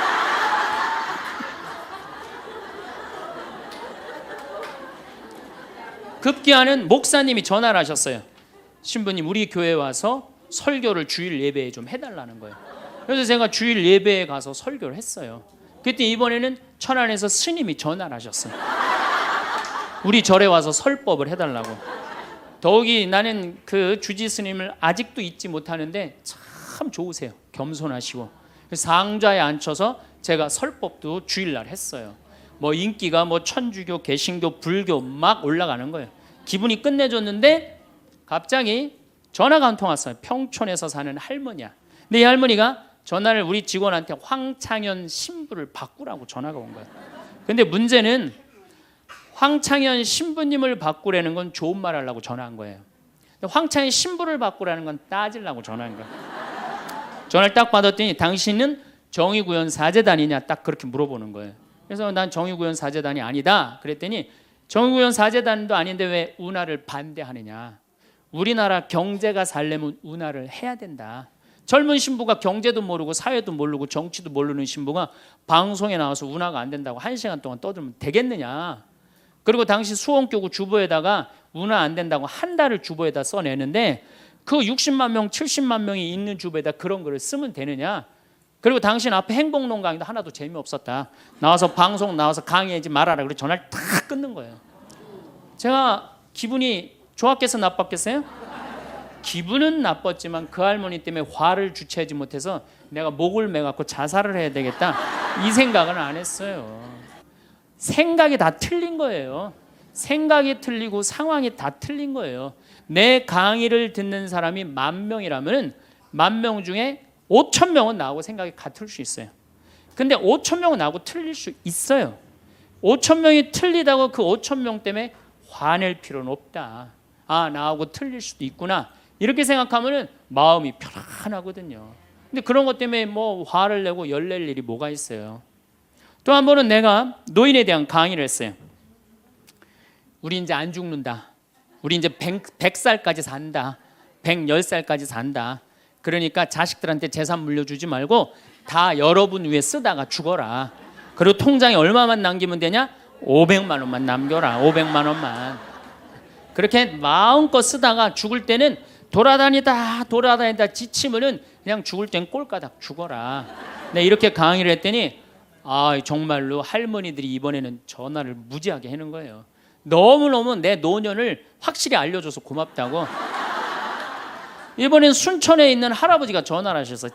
급기야는 목사님이 전화를 하셨어요. 신부님 우리 교회에 와서 설교를 주일 예배에 좀 해달라는 거예요. 그래서 제가 주일 예배에 가서 설교를 했어요. 그때 이번에는 천안에서 스님이 전화를 하셨어요. 우리 절에 와서 설법을 해달라고. 더욱이 나는 그 주지 스님을 아직도 잊지 못하는데 참 좋으세요. 겸손하시고. 상좌에 앉혀서 제가 설법도 주일날 했어요. 뭐 인기가 뭐 천주교, 개신교, 불교 막 올라가는 거예요. 기분이 끝내줬는데 갑자기 전화가 한 통 왔어요. 평촌에서 사는 할머니야. 근데 이 할머니가 전화를 우리 직원한테 황창현 신부를 바꾸라고 전화가 온 거예요. 근데 문제는 황창현 신부님을 바꾸라는 건 좋은 말 하려고 전화한 거예요. 황창현 신부를 바꾸라는 건 따지려고 전화한 거예요. 전화를 딱 받았더니 당신은 정의구현 사제단이냐 딱 그렇게 물어보는 거예요. 그래서 난 정의구현 사제단이 아니다 그랬더니 정의구현 사제단도 아닌데 왜 운하를 반대하느냐. 우리나라 경제가 살려면 운하를 해야 된다. 젊은 신부가 경제도 모르고 사회도 모르고 정치도 모르는 신부가 방송에 나와서 운하가 안 된다고 1시간 동안 떠들면 되겠느냐. 그리고 당시 수원교구 주보에다가 운하 안 된다고 한 달을 주보에다 써내는데 그 60만 명 70만 명이 있는 주보에다 그런 글을 쓰면 되느냐. 그리고 당신 앞에 행복론 강의도 하나도 재미없었다. 나와서 방송 나와서 강의하지 말아라. 그리고 전화를 탁 끊는 거예요. 제가 기분이 좋았겠어 나빴겠어요? 기분은 나빴지만 그 할머니 때문에 화를 주체하지 못해서 내가 목을 매갖고 자살을 해야 되겠다 이 생각은 안 했어요. 생각이 다 틀린 거예요. 생각이 틀리고 상황이 다 틀린 거예요. 내 강의를 듣는 사람이 10,000명이라면 10,000명 중에 5,000명은 나하고 생각이 같을 수 있어요. 근데 5,000명은 나하고 틀릴 수 있어요. 5,000명이 틀리다고 그 5,000명 때문에 화낼 필요는 없다. 아, 나하고 틀릴 수도 있구나. 이렇게 생각하면 마음이 편안하거든요. 근데 그런 것 때문에 뭐 화를 내고 열낼 일이 뭐가 있어요. 또 한 번은 내가 노인에 대한 강의를 했어요. 우리 이제 안 죽는다. 우리 이제 100살까지 산다. 110살까지 산다. 그러니까 자식들한테 재산 물려주지 말고 다 여러분 위해 쓰다가 죽어라. 그리고 통장에 얼마만 남기면 되냐? 500만 원만 남겨라. 500만 원만. 그렇게 마음껏 쓰다가 죽을 때는 돌아다니다 지치면은 그냥 죽을 땐 꼴까닥 죽어라. 네, 이렇게 강의를 했더니 아, 정말로 할머니들이 이번에는 전화를 무지하게 하는 거예요. 너무너무 내 노년을 확실히 알려줘서 고맙다고. 이번엔 순천에 있는 할아버지가 전화를 하셔서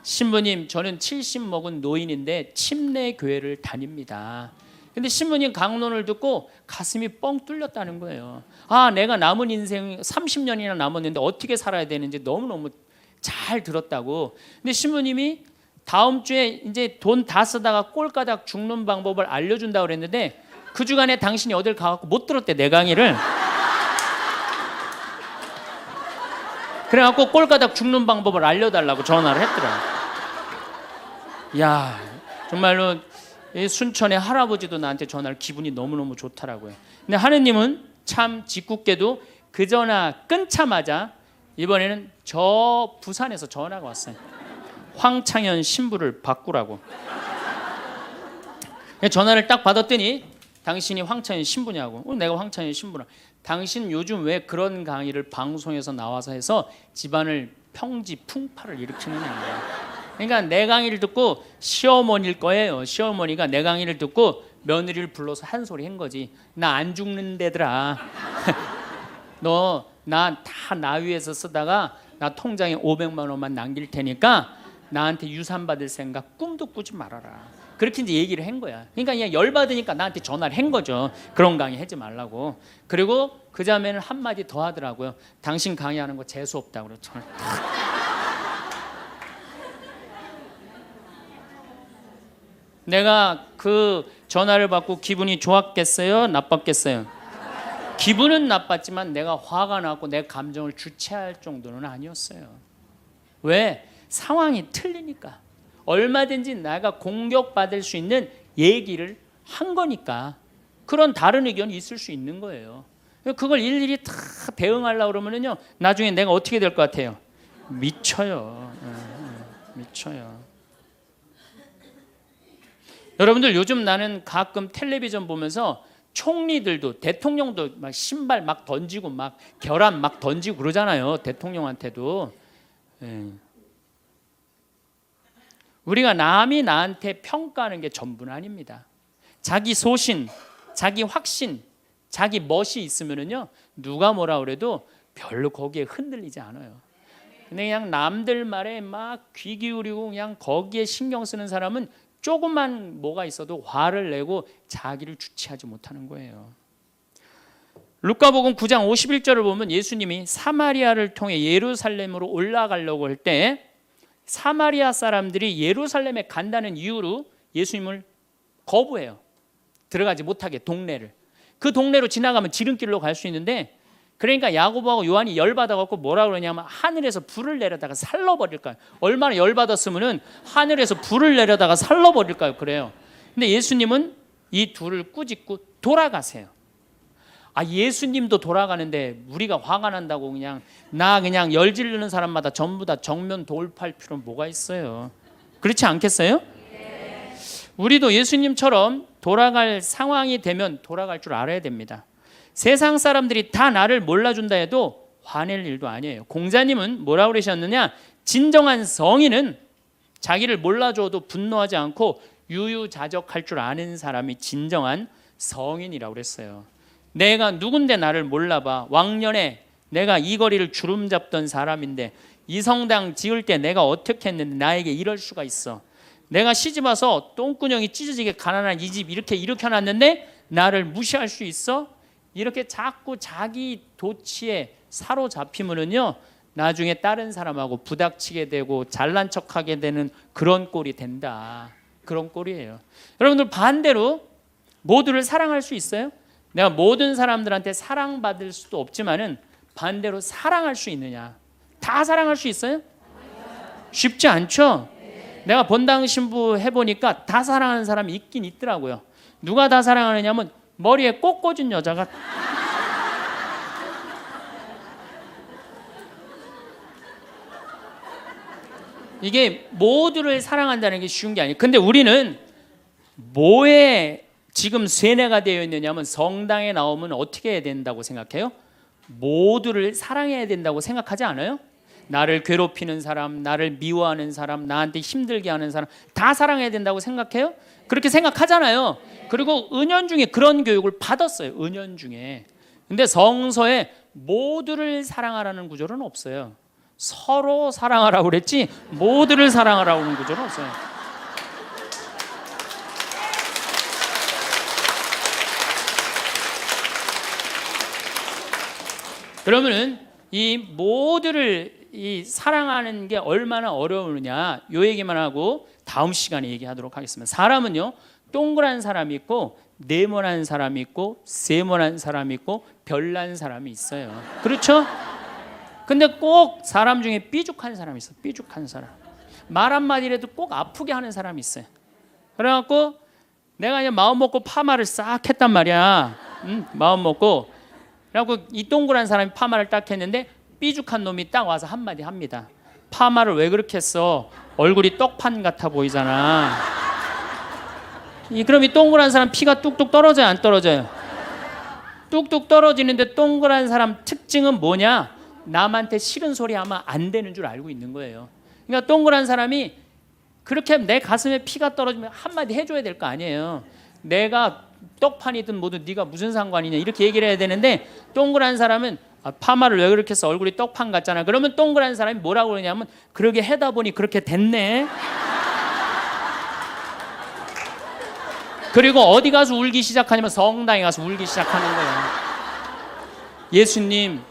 신부님 저는 70 먹은 노인인데 침례교회를 다닙니다. 근데 신부님 강론을 듣고 가슴이 뻥 뚫렸다는 거예요. 아, 내가 남은 인생 30년이나 남았는데 어떻게 살아야 되는지 너무너무 잘 들었다고. 근데 신부님이 다음 주에 이제 돈 다 쓰다가 꼴까닥 죽는 방법을 알려준다고 그랬는데 그 주간에 당신이 어딜 가갖고 못 들었대 내 강의를. 그래갖고 꼴까닥 죽는 방법을 알려달라고 전화를 했더라. 야, 정말로 이 순천의 할아버지도 나한테 전화를 기분이 너무너무 좋더라고요. 근데 하느님은 참 짓궂게도 그 전화 끊자마자 이번에는 저 부산에서 전화가 왔어요. 황창현 신부를 바꾸라고. 전화를 딱 받았더니 당신이 황창현 신부냐고. 내가 황창현 신부라. 당신 요즘 왜 그런 강의를 방송에서 나와서 해서 집안을 평지 풍파를 일으키느냐. 그러니까 내 강의를 듣고 시어머니일 거예요. 시어머니가 내 강의를 듣고 며느리를 불러서 한 소리 한 거지. 나 안 죽는데더라. 너 나 다 나 위해서 쓰다가 나 통장에 500만 원만 남길 테니까 나한테 유산 받을 생각 꿈도 꾸지 말아라. 그렇게 이제 얘기를 한 거야. 그러니까 그냥 열받으니까 나한테 전화를 한 거죠. 그런 강의 하지 말라고. 그리고 그 자매는 한마디 더 하더라고요. 당신 강의하는 거 재수 없다고. 그래서 저는 내가 그 전화를 받고 기분이 좋았겠어요? 나빴겠어요? 기분은 나빴지만 내가 화가 나고 내 감정을 주체할 정도는 아니었어요. 왜? 상황이 틀리니까. 얼마든지 내가 공격받을 수 있는 얘기를 한 거니까. 그런 다른 의견이 있을 수 있는 거예요. 그걸 일일이 다 대응하려고 그러면요 나중에 내가 어떻게 될 것 같아요? 미쳐요. 미쳐요. 여러분들 요즘 나는 가끔 텔레비전 보면서 총리들도 대통령도 막 신발 막 던지고 막 결함 막 던지고 그러잖아요. 대통령한테도. 우리가 남이 나한테 평가하는 게 전부는 아닙니다. 자기 소신, 자기 확신, 자기 멋이 있으면은요 누가 뭐라 그래도 별로 거기에 흔들리지 않아요. 근데 그냥 남들 말에 막 귀 기울이고 그냥 거기에 신경 쓰는 사람은 조금만 뭐가 있어도 화를 내고 자기를 주체하지 못하는 거예요. 루카복음 9장 51절을 보면 예수님이 사마리아를 통해 예루살렘으로 올라가려고 할 때 사마리아 사람들이 예루살렘에 간다는 이유로 예수님을 거부해요. 들어가지 못하게 동네를. 그 동네로 지나가면 지름길로 갈 수 있는데, 그러니까 야고보하고 요한이 열받아갖고 뭐라 그러냐면 하늘에서 불을 내려다가 살러버릴까요? 얼마나 열받았으면 하늘에서 불을 내려다가 살러버릴까요? 그래요. 근데 예수님은 이 둘을 꾸짖고 돌아가세요. 예수님도 돌아가는데 우리가 화가 난다고 그냥 열지르는 사람마다 전부 다 정면 돌파할 필요는 뭐가 있어요? 그렇지 않겠어요? 우리도 예수님처럼 돌아갈 상황이 되면 돌아갈 줄 알아야 됩니다. 세상 사람들이 다 나를 몰라준다 해도 화낼 일도 아니에요. 공자님은 뭐라고 그러셨느냐? 진정한 성인은 자기를 몰라줘도 분노하지 않고 유유자적할 줄 아는 사람이 진정한 성인이라고 그랬어요. 내가 누군데 나를 몰라봐. 왕년에 내가 이 거리를 주름 잡던 사람인데 이 성당 지을 때 내가 어떻게 했는데 나에게 이럴 수가 있어. 내가 시집와서 똥구녕이 찢어지게 가난한 이 집 이렇게 일으켜놨는데 나를 무시할 수 있어? 이렇게 자꾸 자기 도취에 사로잡히면은요, 나중에 다른 사람하고 부닥치게 되고 잘난 척하게 되는 그런 꼴이 된다. 그런 꼴이에요. 여러분들 반대로 모두를 사랑할 수 있어요? 내가 모든 사람들한테 사랑받을 수도 없지만은 반대로 사랑할 수 있느냐? 다 사랑할 수 있어요? 쉽지 않죠? 내가 본당 신부 해보니까 다 사랑하는 사람이 있긴 있더라고요. 누가 다 사랑하느냐면 머리에 꽃 꽂은 여자가 이게 모두를 사랑한다는 게 쉬운 게 아니에요. 근데 우리는 뭐에 지금 세뇌가 되어 있느냐면 성당에 나오면 어떻게 해야 된다고 생각해요? 모두를 사랑해야 된다고 생각하지 않아요? 나를 괴롭히는 사람, 나를 미워하는 사람, 나한테 힘들게 하는 사람 다 사랑해야 된다고 생각해요? 그렇게 생각하잖아요. 그리고 은연중에 그런 교육을 받았어요. 은연중에. 근데 성서에 모두를 사랑하라는 구절은 없어요. 서로 사랑하라고 그랬지 모두를 사랑하라고 하는 구절은 없어요. 그러면은 이 모두를 사랑하는 게 얼마나 어려우느냐, 요 얘기만 하고 다음 시간에 얘기하도록 하겠습니다. 사람은요, 동그란 사람이 있고 네모난 사람이 있고 세모난 사람이 있고 별난 사람이 있어요. 그렇죠? 근데 꼭 사람 중에 삐죽한 사람이 있어요. 삐죽한 사람. 말 한마디라도 꼭 아프게 하는 사람이 있어요. 그래갖고 내가 그냥 마음 먹고 파마를 싹 했단 말이야. 마음 먹고. 그래갖고 이 동그란 사람이 파마를 딱 했는데 삐죽한 놈이 딱 와서 한마디 합니다. 파마를 왜 그렇게 했어? 얼굴이 떡판 같아 보이잖아. 그럼 이 동그란 사람 피가 뚝뚝 떨어져요, 안 떨어져요? 뚝뚝 떨어지는데 동그란 사람 특징은 뭐냐? 남한테 싫은 소리 하면 안 되는 줄 알고 있는 거예요. 그러니까 동그란 사람이 그렇게 내 가슴에 피가 떨어지면 한마디 해줘야 될 거 아니에요. 내가 떡판이든 뭐든 네가 무슨 상관이냐 이렇게 얘기를 해야 되는데, 동그란 사람은 파마를 왜 그렇게 해서 얼굴이 떡판 같잖아. 그러면 동그란 사람이 뭐라고 그러냐면 그러게 해다 보니 그렇게 됐네. 그리고 어디 가서 울기 시작하냐면 성당에 가서 울기 시작하는 거예요. 예수님,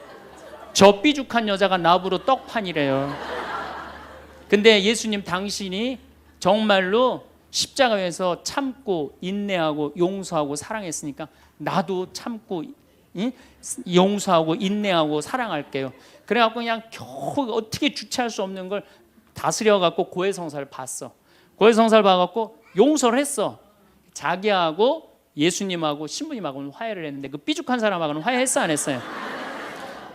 저 삐죽한 여자가 나보러 떡판이래요. 근데 예수님, 당신이 정말로 십자가에서 참고 인내하고 용서하고 사랑했으니까 나도 참고 용서하고 인내하고 사랑할게요. 그래갖고 그냥 겨우 어떻게 주체할 수 없는 걸 다스려갖고 고해성사를 봤어. 고해성사를 봐갖고 용서를 했어. 자기하고 예수님하고 신부님하고는 화해를 했는데 그 삐죽한 사람하고는 화해했어, 안 했어요?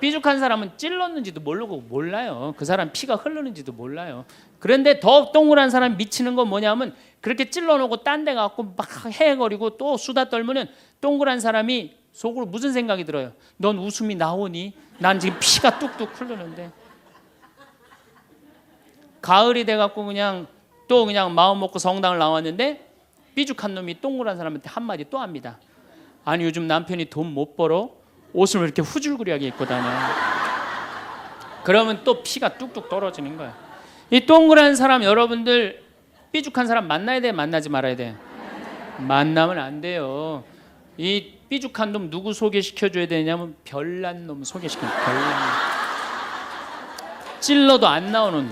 삐죽한 사람은 찔렀는지도 모르고 몰라요. 그 사람 피가 흐르는지도 몰라요. 그런데 더 동그란 사람 미치는 건 뭐냐면 그렇게 찔러놓고 딴 데 가고 막 헤거리고 또 수다 떨면은 동그란 사람이 속으로 무슨 생각이 들어요? 넌 웃음이 나오니? 난 지금 피가 뚝뚝 흐르는데. 가을이 돼갖고 그냥 마음 먹고 성당을 나왔는데 삐죽한 놈이 동그란 사람한테 한마디 또 합니다. 아니, 요즘 남편이 돈 못 벌어? 옷을 왜 이렇게 후줄그리하게 입고 다녀? 그러면 또 피가 뚝뚝 떨어지는 거야. 이 동그란 사람, 여러분들 삐죽한 사람 만나야 돼, 만나지 말아야 돼? 만나면 안 돼요. 이 삐죽한 놈 누구 소개시켜줘야 되냐면 별난 놈 소개시켜줘. 별난 놈. 찔러도 안 나오는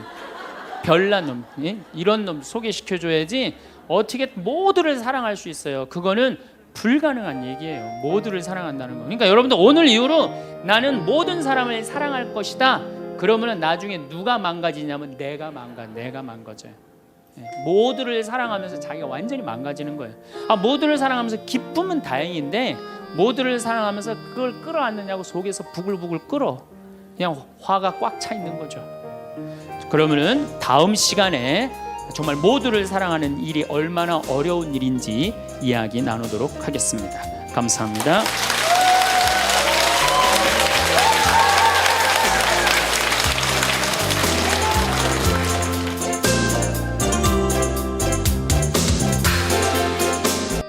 별난 놈. 예? 이런 놈 소개시켜줘야지 어떻게 모두를 사랑할 수 있어요. 그거는 불가능한 얘기예요. 모두를 사랑한다는 거. 그러니까 여러분들 오늘 이후로 나는 모든 사람을 사랑할 것이다. 그러면은 나중에 누가 망가지냐면 내가 망가져요. 모두를 사랑하면서 자기가 완전히 망가지는 거예요. 모두를 사랑하면서 기쁨은 다행인데 모두를 사랑하면서 그걸 끌어안느냐고 속에서 부글부글 끓어. 그냥 화가 꽉 차 있는 거죠. 그러면은 다음 시간에 정말 모두를 사랑하는 일이 얼마나 어려운 일인지 이야기 나누도록 하겠습니다. 감사합니다.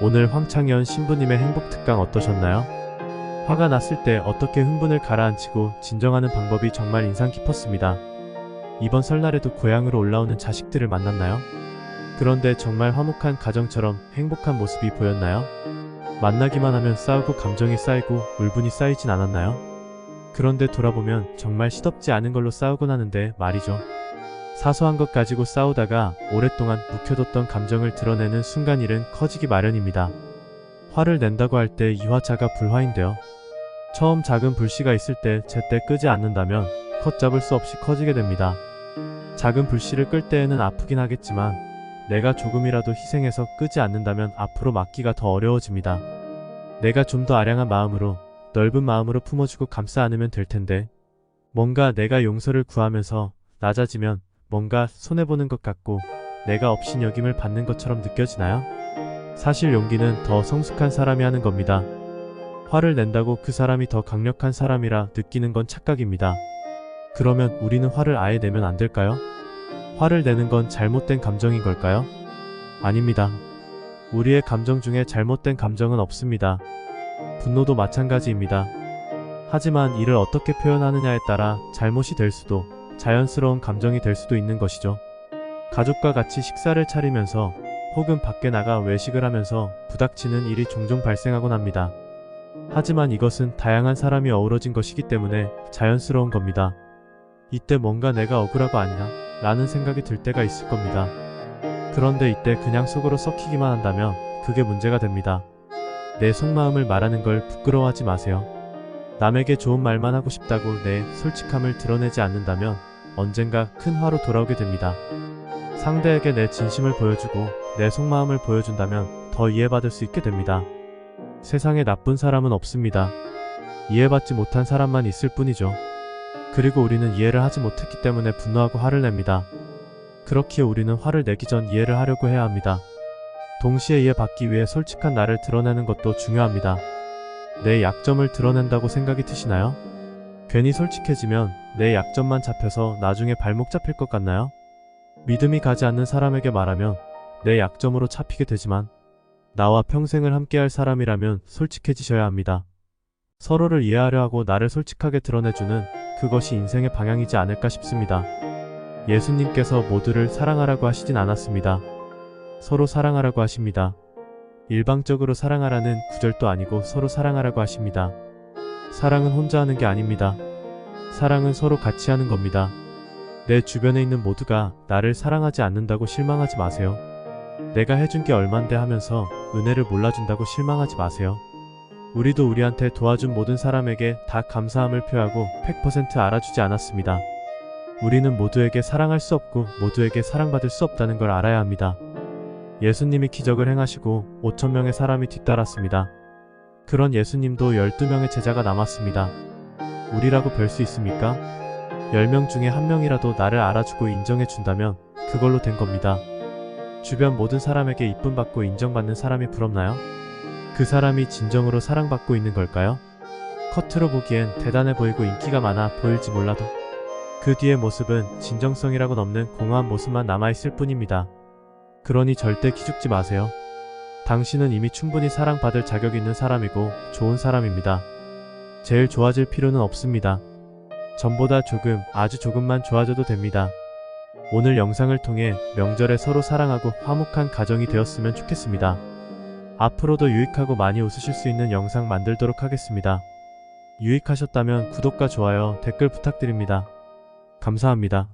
오늘 황창현 신부님의 행복특강 어떠셨나요? 화가 났을 때 어떻게 흥분을 가라앉히고 진정하는 방법이 정말 인상 깊었습니다. 이번 설날에도 고향으로 올라오는 자식들을 만났나요? 그런데 정말 화목한 가정처럼 행복한 모습이 보였나요? 만나기만 하면 싸우고 감정이 쌓이고 울분이 쌓이진 않았나요? 그런데 돌아보면 정말 시덥지 않은 걸로 싸우곤 하는데 말이죠. 사소한 것 가지고 싸우다가 오랫동안 묵혀뒀던 감정을 드러내는 순간 일은 커지기 마련입니다. 화를 낸다고 할 때 이 화자가 불화인데요. 처음 작은 불씨가 있을 때 제때 끄지 않는다면 걷잡을 수 없이 커지게 됩니다. 작은 불씨를 끌 때에는 아프긴 하겠지만 내가 조금이라도 희생해서 끄지 않는다면 앞으로 막기가 더 어려워집니다. 내가 좀 더 아량한 마음으로 넓은 마음으로 품어주고 감싸 안으면 될 텐데 뭔가 내가 용서를 구하면서 낮아지면 뭔가 손해보는 것 같고 내가 업신여김을 받는 것처럼 느껴지나요? 사실 용기는 더 성숙한 사람이 하는 겁니다. 화를 낸다고 그 사람이 더 강력한 사람이라 느끼는 건 착각입니다. 그러면 우리는 화를 아예 내면 안 될까요? 화를 내는 건 잘못된 감정인 걸까요? 아닙니다. 우리의 감정 중에 잘못된 감정은 없습니다. 분노도 마찬가지입니다. 하지만 이를 어떻게 표현하느냐에 따라 잘못이 될 수도 자연스러운 감정이 될 수도 있는 것이죠. 가족과 같이 식사를 차리면서 혹은 밖에 나가 외식을 하면서 부닥치는 일이 종종 발생하곤 합니다. 하지만 이것은 다양한 사람이 어우러진 것이기 때문에 자연스러운 겁니다. 이때 뭔가 내가 억울하고 아니냐 라는 생각이 들 때가 있을 겁니다. 그런데 이때 그냥 속으로 썩히기만 한다면 그게 문제가 됩니다. 내 속마음을 말하는 걸 부끄러워하지 마세요. 남에게 좋은 말만 하고 싶다고 내 솔직함을 드러내지 않는다면 언젠가 큰 화로 돌아오게 됩니다. 상대에게 내 진심을 보여주고 내 속마음을 보여준다면 더 이해받을 수 있게 됩니다. 세상에 나쁜 사람은 없습니다. 이해받지 못한 사람만 있을 뿐이죠. 그리고 우리는 이해를 하지 못했기 때문에 분노하고 화를 냅니다. 그렇기에 우리는 화를 내기 전 이해를 하려고 해야 합니다. 동시에 이해받기 위해 솔직한 나를 드러내는 것도 중요합니다. 내 약점을 드러낸다고 생각이 드시나요? 괜히 솔직해지면 내 약점만 잡혀서 나중에 발목 잡힐 것 같나요? 믿음이 가지 않는 사람에게 말하면 내 약점으로 잡히게 되지만 나와 평생을 함께할 사람이라면 솔직해지셔야 합니다. 서로를 이해하려 하고 나를 솔직하게 드러내주는 그것이 인생의 방향이지 않을까 싶습니다. 예수님께서 모두를 사랑하라고 하시진 않았습니다. 서로 사랑하라고 하십니다. 일방적으로 사랑하라는 구절도 아니고 서로 사랑하라고 하십니다. 사랑은 혼자 하는 게 아닙니다. 사랑은 서로 같이 하는 겁니다. 내 주변에 있는 모두가 나를 사랑하지 않는다고 실망하지 마세요. 내가 해준 게 얼만데 하면서 은혜를 몰라준다고 실망하지 마세요. 우리도 우리한테 도와준 모든 사람에게 다 감사함을 표하고 100% 알아주지 않았습니다. 우리는 모두에게 사랑할 수 없고 모두에게 사랑받을 수 없다는 걸 알아야 합니다. 예수님이 기적을 행하시고 5,000명의 사람이 뒤따랐습니다. 그런 예수님도 12명의 제자가 남았습니다. 우리라고 별 수 있습니까? 10명 중에 1명이라도 나를 알아주고 인정해준다면 그걸로 된 겁니다. 주변 모든 사람에게 이쁨 받고 인정받는 사람이 부럽나요? 그 사람이 진정으로 사랑받고 있는 걸까요? 겉으로 보기엔 대단해 보이고 인기가 많아 보일지 몰라도 그 뒤의 모습은 진정성이라고는 없는 공허한 모습만 남아있을 뿐입니다. 그러니 절대 기죽지 마세요. 당신은 이미 충분히 사랑받을 자격이 있는 사람이고 좋은 사람입니다. 제일 좋아질 필요는 없습니다. 전보다 조금, 아주 조금만 좋아져도 됩니다. 오늘 영상을 통해 명절에 서로 사랑하고 화목한 가정이 되었으면 좋겠습니다. 앞으로도 유익하고 많이 웃으실 수 있는 영상 만들도록 하겠습니다. 유익하셨다면 구독과 좋아요, 댓글 부탁드립니다. 감사합니다.